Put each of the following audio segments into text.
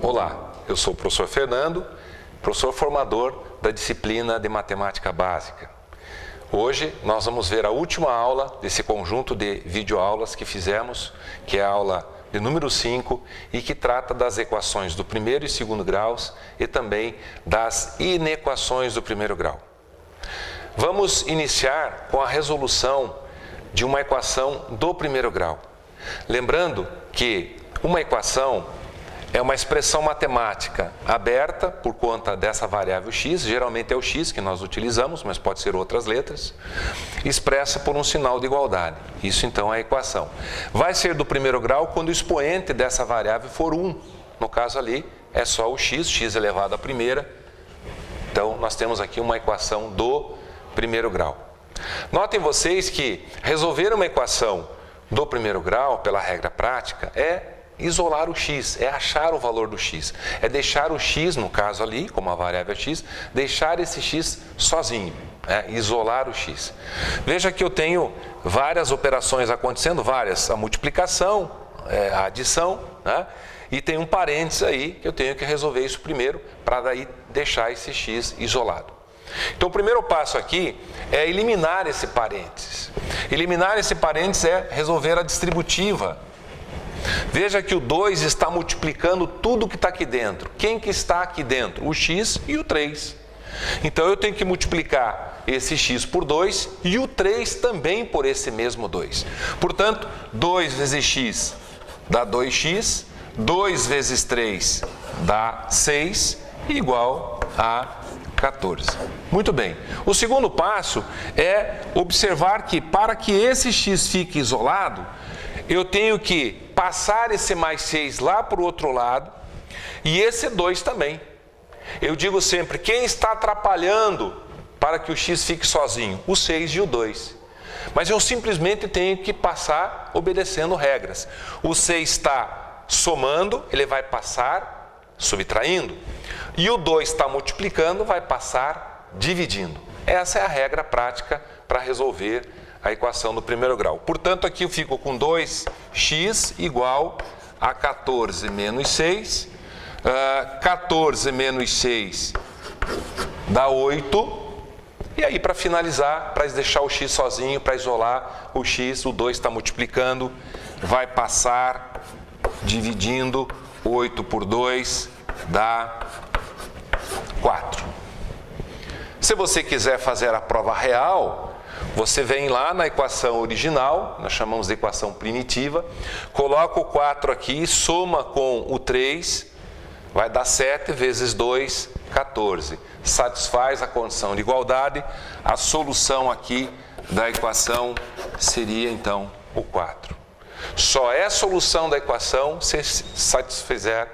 Olá, eu sou o professor Fernando, professor formador da disciplina de Matemática Básica. Hoje nós vamos ver a última aula desse conjunto de videoaulas que fizemos, que é a aula de número 5 e que trata das equações do primeiro e segundo graus e também das inequações do primeiro grau. Vamos iniciar com a resolução de uma equação do primeiro grau. Lembrando que uma equação é uma expressão matemática aberta por conta dessa variável x, geralmente é o x que nós utilizamos, mas pode ser outras letras, expressa por um sinal de igualdade. Isso então é a equação. Vai ser do primeiro grau quando o expoente dessa variável for 1. No caso ali é só o x elevado à primeira. Então nós temos aqui uma equação do primeiro grau. Notem vocês que resolver uma equação do primeiro grau, pela regra prática, é isolar o x, é achar o valor do x. É deixar o x, no caso ali, como a variável x, deixar esse x sozinho, isolar o x. Veja que eu tenho várias operações acontecendo, a multiplicação, a adição, e tem um parênteses aí que eu tenho que resolver isso primeiro, para daí deixar esse x isolado. Então o primeiro passo aqui é eliminar esse parênteses. Eliminar esse parênteses é resolver a distributiva. Veja que o 2 está multiplicando tudo que está aqui dentro. Quem que está aqui dentro? O x e o 3. Então eu tenho que multiplicar esse x por 2 e o 3 também por esse mesmo 2. Portanto, 2 vezes x dá 2x, 2 vezes 3 dá 6, igual a 14. Muito bem. O segundo passo é observar que para que esse x fique isolado, eu tenho que passar esse mais 6 lá para o outro lado e esse 2 também. Eu digo sempre, quem está atrapalhando para que o x fique sozinho? O 6 e o 2. Mas eu simplesmente tenho que passar obedecendo regras. O 6 está somando, ele vai passar subtraindo. E o 2 está multiplicando, vai passar dividindo. Essa é a regra prática para resolver a equação do primeiro grau. Portanto, aqui eu fico com 2x igual a 14 menos 6. 14 menos 6 dá 8. E aí, para finalizar, para deixar o x sozinho, para isolar o x, o 2 está multiplicando, vai passar dividindo. 8 por 2 dá 4. Se você quiser fazer a prova real, você vem lá na equação original, nós chamamos de equação primitiva, coloca o 4 aqui, soma com o 3, vai dar 7 vezes 2, 14. Satisfaz a condição de igualdade, a solução aqui da equação seria então o 4. Só é solução da equação se satisfizer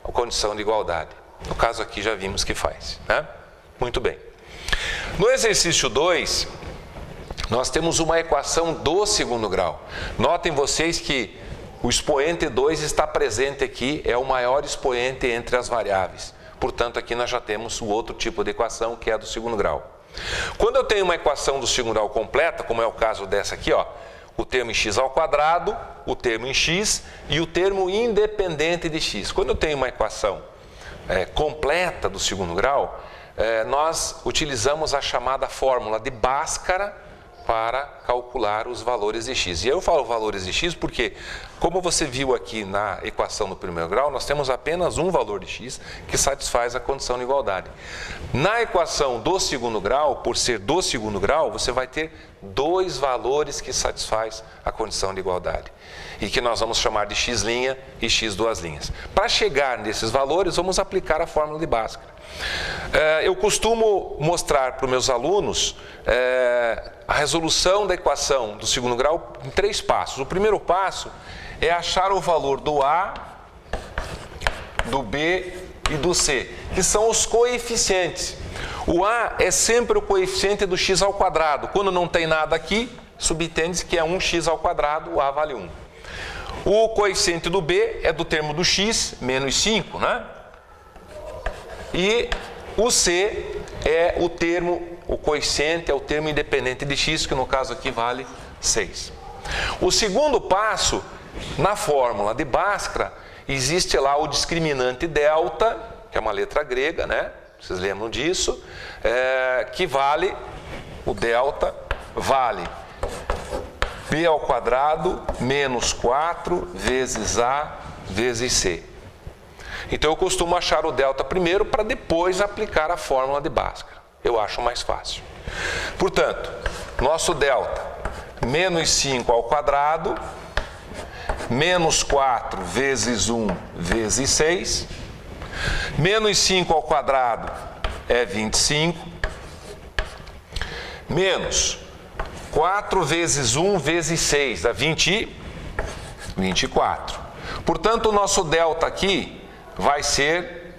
a condição de igualdade. No caso aqui já vimos que faz, Muito bem. No exercício 2, nós temos uma equação do segundo grau. Notem vocês que o expoente 2 está presente aqui, é o maior expoente entre as variáveis. Portanto, aqui nós já temos o outro tipo de equação, que é a do segundo grau. Quando eu tenho uma equação do segundo grau completa, como é o caso dessa aqui, o termo em x ao quadrado, o termo em x e o termo independente de x. Quando eu tenho uma equação completa do segundo grau, nós utilizamos a chamada fórmula de Bhaskara para calcular os valores de x. E eu falo valores de x porque, como você viu aqui na equação do primeiro grau, nós temos apenas um valor de x que satisfaz a condição de igualdade. Na equação do segundo grau, por ser do segundo grau, você vai ter dois valores que satisfaz a condição de igualdade. E que nós vamos chamar de x' e x duas linhas. Para chegar nesses valores, vamos aplicar a fórmula de Bhaskara. Eu costumo mostrar para os meus alunos a resolução da equação do segundo grau em 3 passos. O primeiro passo é achar o valor do A, do B e do C, que são os coeficientes. O A é sempre o coeficiente do x ao quadrado. Quando não tem nada aqui, subentende-se que é 1x ao quadrado, o A vale 1. O coeficiente do B é do termo do x, menos 5, E o C é o coeficiente é o termo independente de x, que no caso aqui vale 6. O segundo passo, na fórmula de Bhaskara, existe lá o discriminante delta, que é uma letra grega, né? Vocês lembram disso? Que vale, o delta vale b ao quadrado menos 4 vezes a vezes c. Então eu costumo achar o delta primeiro para depois aplicar a fórmula de Bhaskara. Eu acho mais fácil. Portanto, nosso delta, menos 5 ao quadrado, menos 4 vezes 1 vezes 6, menos 5 ao quadrado é 25, menos 4 vezes 1 vezes 6 dá 24. Portanto, o nosso delta aqui vai ser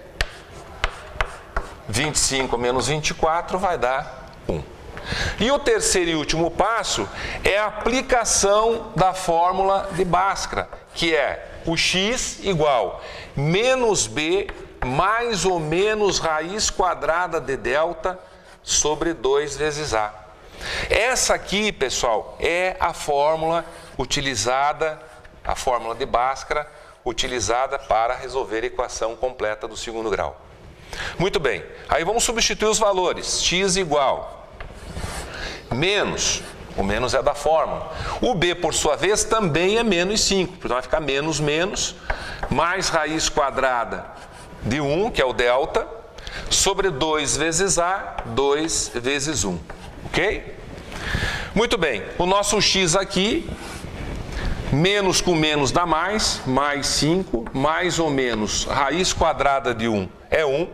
25 menos 24 vai dar 1. E o terceiro e último passo é a aplicação da fórmula de Bhaskara, que é o x igual menos b mais ou menos raiz quadrada de delta sobre 2 vezes a. Essa aqui, pessoal, é a fórmula utilizada, a fórmula de Bhaskara, utilizada para resolver a equação completa do segundo grau. Muito bem, aí vamos substituir os valores. X igual menos, o menos é da fórmula. O b, por sua vez, também é menos 5, então vai ficar menos, mais raiz quadrada de 1, que é o delta, sobre 2 vezes a, 2 vezes 1. Ok? Muito bem, o nosso x aqui, menos com menos dá mais 5, mais ou menos raiz quadrada de 1 é 1,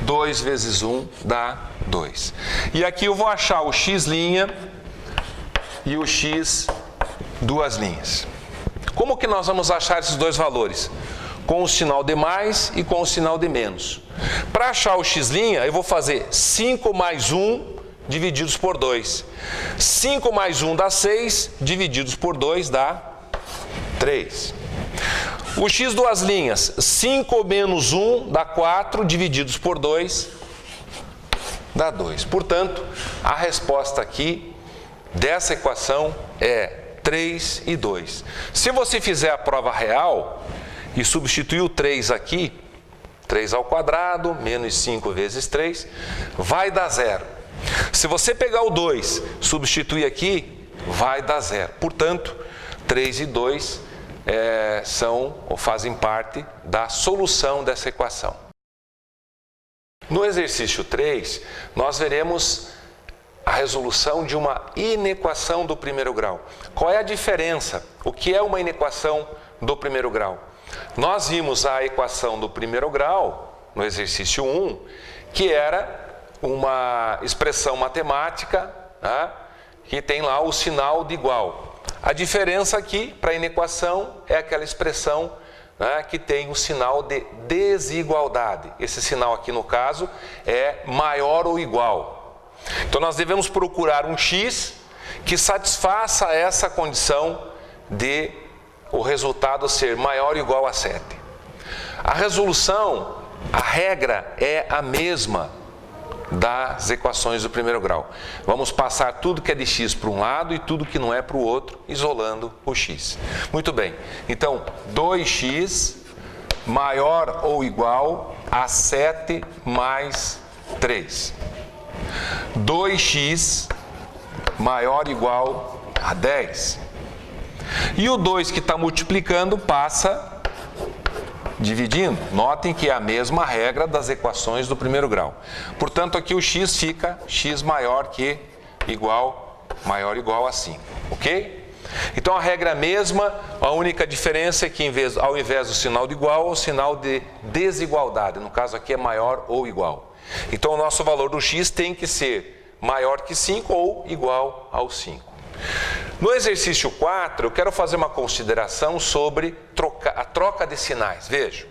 2 vezes 1 dá 2. E aqui eu vou achar o x' e o x duas linhas. Como que nós vamos achar esses dois valores? Com o sinal de mais e com o sinal de menos. Para achar o x', eu vou fazer 5 mais 1 divididos por 2. 5 mais 1 dá 6, divididos por 2 dá 3. O x duas linhas, 5 menos 1 dá 4, divididos por 2 dá 2. Portanto, a resposta aqui dessa equação é 3 e 2. Se você fizer a prova real e substituir o 3 aqui, 3 ao quadrado, menos 5 vezes 3, vai dar 0. Se você pegar o 2, substituir aqui, vai dar 0. Portanto, 3 e 2 são ou fazem parte da solução dessa equação. No exercício 3, nós veremos a resolução de uma inequação do primeiro grau. Qual é a diferença? O que é uma inequação do primeiro grau? Nós vimos a equação do primeiro grau, no exercício 1, que era uma expressão matemática, né, que tem lá o sinal de igual. A diferença aqui para a inequação é aquela expressão, né, que tem o sinal de desigualdade. Esse sinal aqui, no caso, é maior ou igual. Então, nós devemos procurar um x que satisfaça essa condição de o resultado ser maior ou igual a 7. A resolução, a regra é a mesma das equações do primeiro grau. Vamos passar tudo que é de x para um lado e tudo que não é para o outro, isolando o x. Muito bem, então 2x maior ou igual a 7 mais 3. 2x maior ou igual a 10. E o 2 que está multiplicando passa dividindo. Notem que é a mesma regra das equações do primeiro grau. Portanto, aqui o x fica x maior ou igual a 5. Ok? Então, a regra é a mesma, a única diferença é que ao invés do sinal de igual, é o sinal de desigualdade. No caso aqui é maior ou igual. Então, o nosso valor do x tem que ser maior que 5 ou igual ao 5. No exercício 4, eu quero fazer uma consideração sobre a troca de sinais. Veja,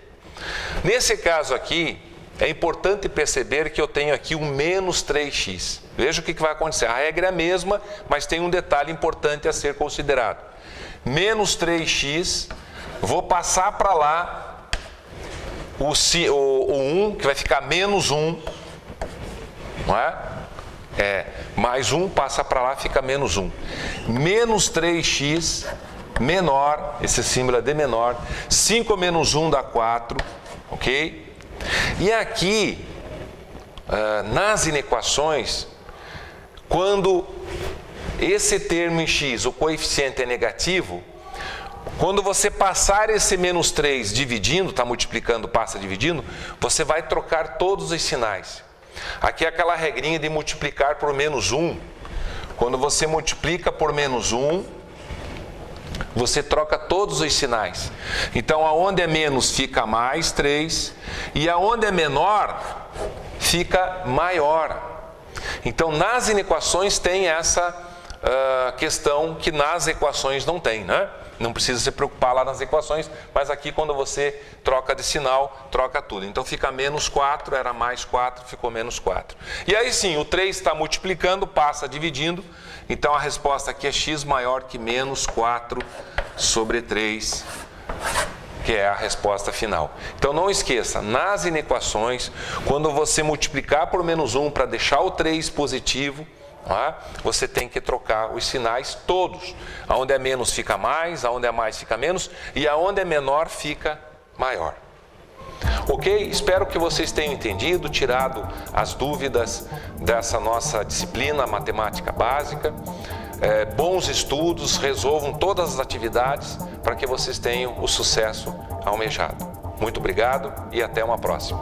nesse caso aqui, é importante perceber que eu tenho aqui um menos 3x. Veja o que vai acontecer. A regra é a mesma, mas tem um detalhe importante a ser considerado. Menos 3x, vou passar para lá o 1, que vai ficar menos 1, não é? Mais 1 passa para lá, fica menos 1. Menos 3x menor, esse símbolo é D menor, 5 menos 1 dá 4, ok? E aqui, nas inequações, quando esse termo em x, o coeficiente é negativo, quando você passar esse menos 3 dividindo, está multiplicando, passa dividindo, você vai trocar todos os sinais. Aqui é aquela regrinha de multiplicar por menos 1. Quando você multiplica por menos 1, você troca todos os sinais. Então, aonde é menos fica mais 3, e aonde é menor fica maior. Então, nas inequações tem essa questão que nas equações não tem, né? Não precisa se preocupar lá nas equações, mas aqui quando você troca de sinal, troca tudo. Então fica menos 4, era mais 4, ficou menos 4. E aí sim, o 3 está multiplicando, passa dividindo, então a resposta aqui é x maior que menos 4 sobre 3, que é a resposta final. Então não esqueça, nas inequações, quando você multiplicar por menos 1 para deixar o 3 positivo, você tem que trocar os sinais todos. Aonde é menos fica mais, aonde é mais fica menos, e aonde é menor fica maior. Ok? Espero que vocês tenham entendido, tirado as dúvidas dessa nossa disciplina matemática básica. Bons estudos, resolvam todas as atividades para que vocês tenham o sucesso almejado. Muito obrigado e até uma próxima.